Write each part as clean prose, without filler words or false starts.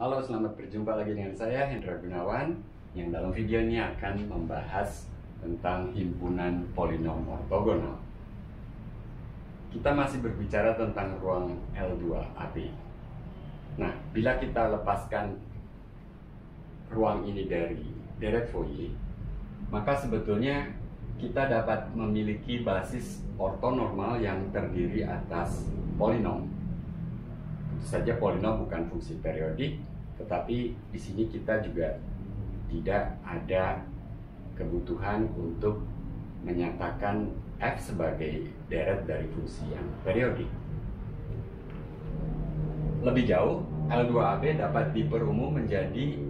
Halo, selamat berjumpa lagi dengan saya Hendra Gunawan yang dalam video ini akan membahas tentang himpunan polinom ortogonal. Kita masih berbicara tentang ruang L2AB. Nah, bila kita lepaskan ruang ini dari deret Fourier, maka sebetulnya kita dapat memiliki basis ortonormal yang terdiri atas polinom. Tentu saja polinom bukan fungsi periodik, tetapi di sini kita juga tidak ada kebutuhan untuk menyatakan f sebagai deret dari fungsi yang periodik. Lebih jauh, L2AB dapat diperumum menjadi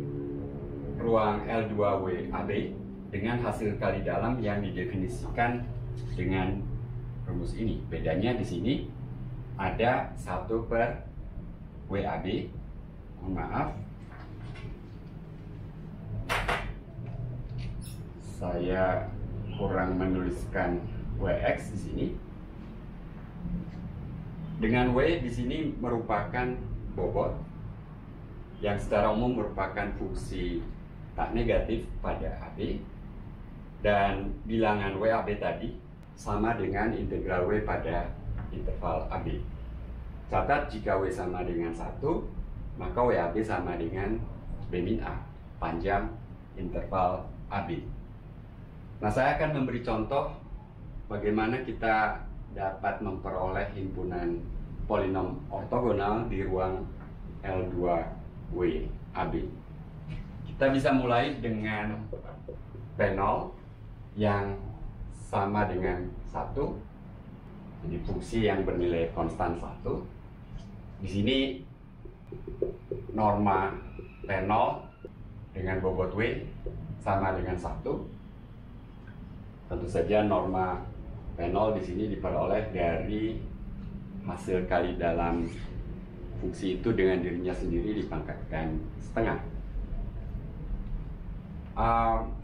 ruang L2WAB dengan hasil kali dalam yang didefinisikan dengan rumus ini. Bedanya di sini ada 1/WAB. Mohon maaf, saya kurang menuliskan WX di sini. Dengan W di sini merupakan bobot yang secara umum merupakan fungsi tak negatif pada AB, dan bilangan WAB tadi sama dengan integral W pada interval AB. Catat, jika W sama dengan 1, maka WAB sama dengan B-A, panjang interval AB. Nah, saya akan memberi contoh bagaimana kita dapat memperoleh himpunan polinom ortogonal di ruang L2WAB. Kita bisa mulai dengan P0 yang sama dengan 1. Jadi fungsi yang bernilai konstan 1. Di sini norma P0 dengan bobot W sama dengan 1. Tentu saja norma P0 di sini diperoleh dari hasil kali dalam fungsi itu dengan dirinya sendiri dipangkatkan setengah.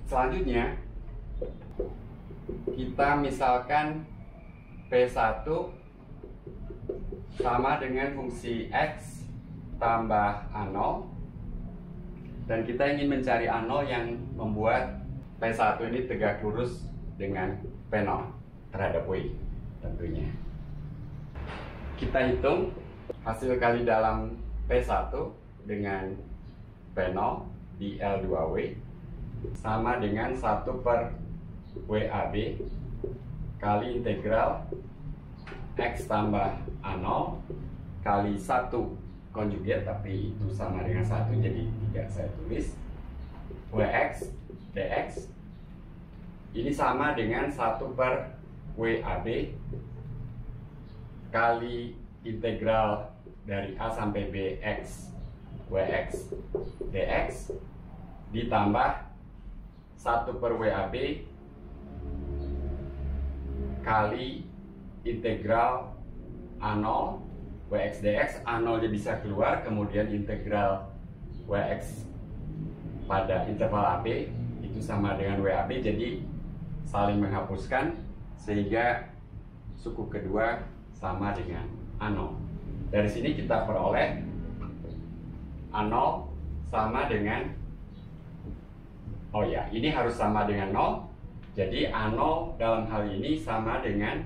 Selanjutnya kita misalkan P1 sama dengan fungsi X tambah A0, dan kita ingin mencari A0 yang membuat P1 ini tegak lurus dengan P0 terhadap W tentunya. Kita hitung hasil kali dalam P1 dengan P0 di L2W sama dengan 1/WAB kali integral X tambah A0 kali 1 konjugat, tapi itu sama dengan 1 jadi tidak saya tulis, WX dx. Ini sama dengan 1/WAB kali integral dari A sampai B X WX dx ditambah 1/WAB kali integral A0 WX dx. A0 nya bisa keluar, kemudian integral WX pada interval AB itu sama dengan WAB, jadi saling menghapuskan sehingga suku kedua sama dengan A0. Dari sini kita peroleh A0 sama dengan, oh ya, ini harus sama dengan 0. Jadi A0 dalam hal ini sama dengan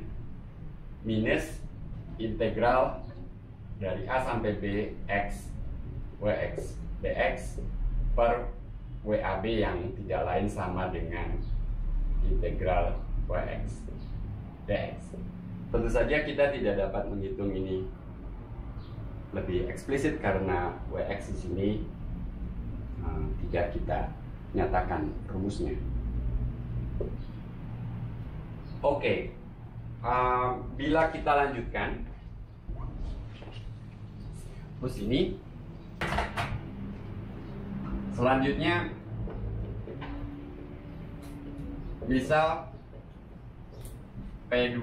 minus integral dari A sampai B X WX dx per WAB yang tidak lain sama dengan integral WX dx. Tentu saja kita tidak dapat menghitung ini lebih eksplisit karena WX di sini tidak kita nyatakan rumusnya. Oke, bila kita lanjutkan terus ini, selanjutnya misal P2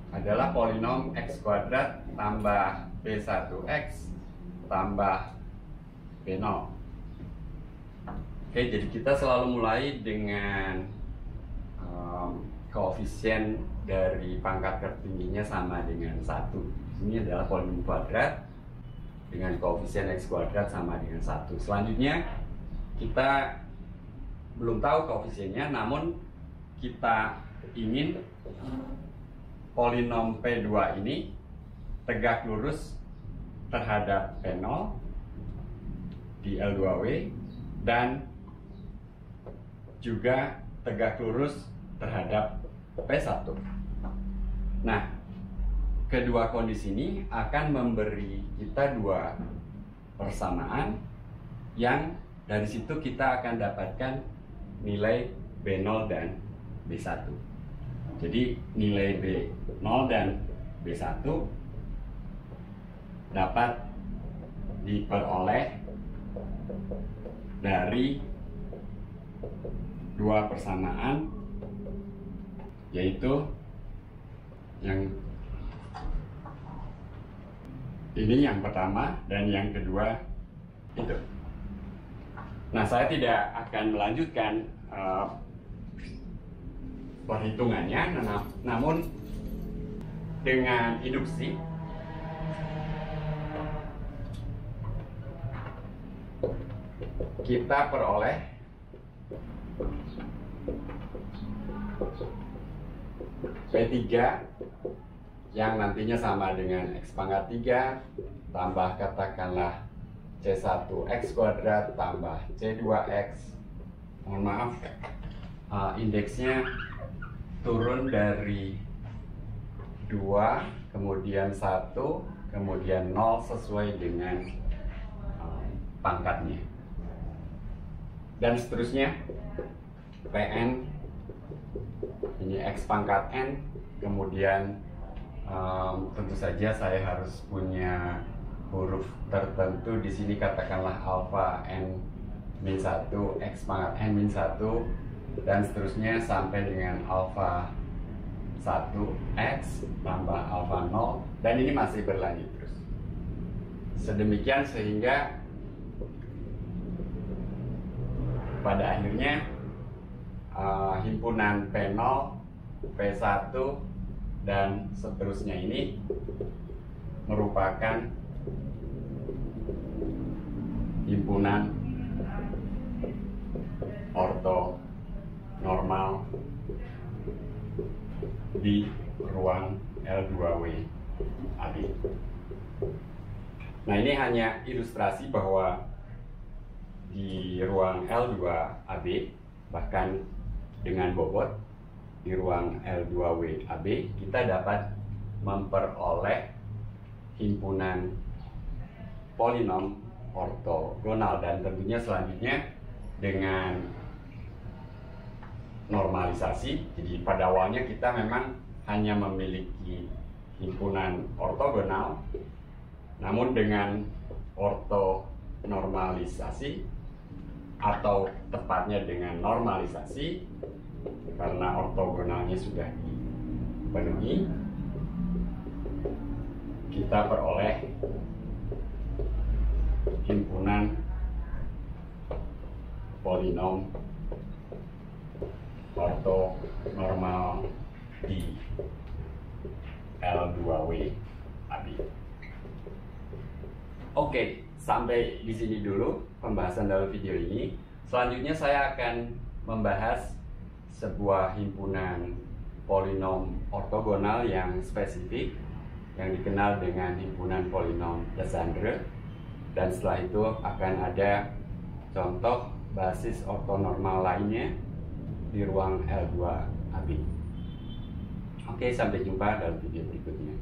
adalah polinom X kuadrat tambah B1X tambah B0. Oke, jadi kita selalu mulai dengan koefisien dari pangkat tertingginya sama dengan 1. Ini adalah polinom kuadrat. dengan koefisien X kuadrat sama dengan 1. Selanjutnya kita belum tahu koefisiennya, namun kita ingin polinom P2 ini tegak lurus terhadap P0 di L2W dan juga tegak lurus terhadap P1. Nah, kedua kondisi ini akan memberi kita dua persamaan yang dari situ kita akan dapatkan nilai B0 dan B1. Jadi nilai B0 dan B1 dapat diperoleh dari dua persamaan, yaitu yang ini yang pertama dan yang kedua itu. Nah, saya tidak akan melanjutkan perhitungannya, namun dengan induksi kita peroleh P3 yang nantinya sama dengan X pangkat 3 tambah katakanlah C1 X kuadrat tambah C2X. Mohon maaf, indeksnya turun dari 2 kemudian 1 kemudian 0 sesuai dengan pangkatnya, dan seterusnya. Pn ini X pangkat N, kemudian tentu saja saya harus punya huruf tertentu di sini, katakanlah alfa N min 1 X pangkat N min 1 dan seterusnya sampai dengan alfa 1 X tambah alfa 0, dan ini masih berlanjut terus sedemikian sehingga pada akhirnya himpunan P0, P1 dan seterusnya ini merupakan himpunan ortonormal di ruang L2W AB. Nah, ini hanya ilustrasi bahwa di ruang L2AB, bahkan dengan bobot di ruang L2W AB, kita dapat memperoleh himpunan polinom ortogonal, dan tentunya selanjutnya dengan normalisasi. Jadi pada awalnya kita memang hanya memiliki himpunan ortogonal, namun dengan ortonormalisasi atau tepatnya dengan normalisasi, karena ortogonalnya sudah dipenuhi, kita peroleh himpunan polinom ortonormal di L2W AB. Oke, sampai di sini dulu pembahasan dalam video ini. Selanjutnya saya akan membahas sebuah himpunan polinom ortogonal yang spesifik yang dikenal dengan himpunan polinom Legendre, dan setelah itu akan ada contoh basis ortonormal lainnya di ruang L2AB. Oke, sampai jumpa dalam video berikutnya.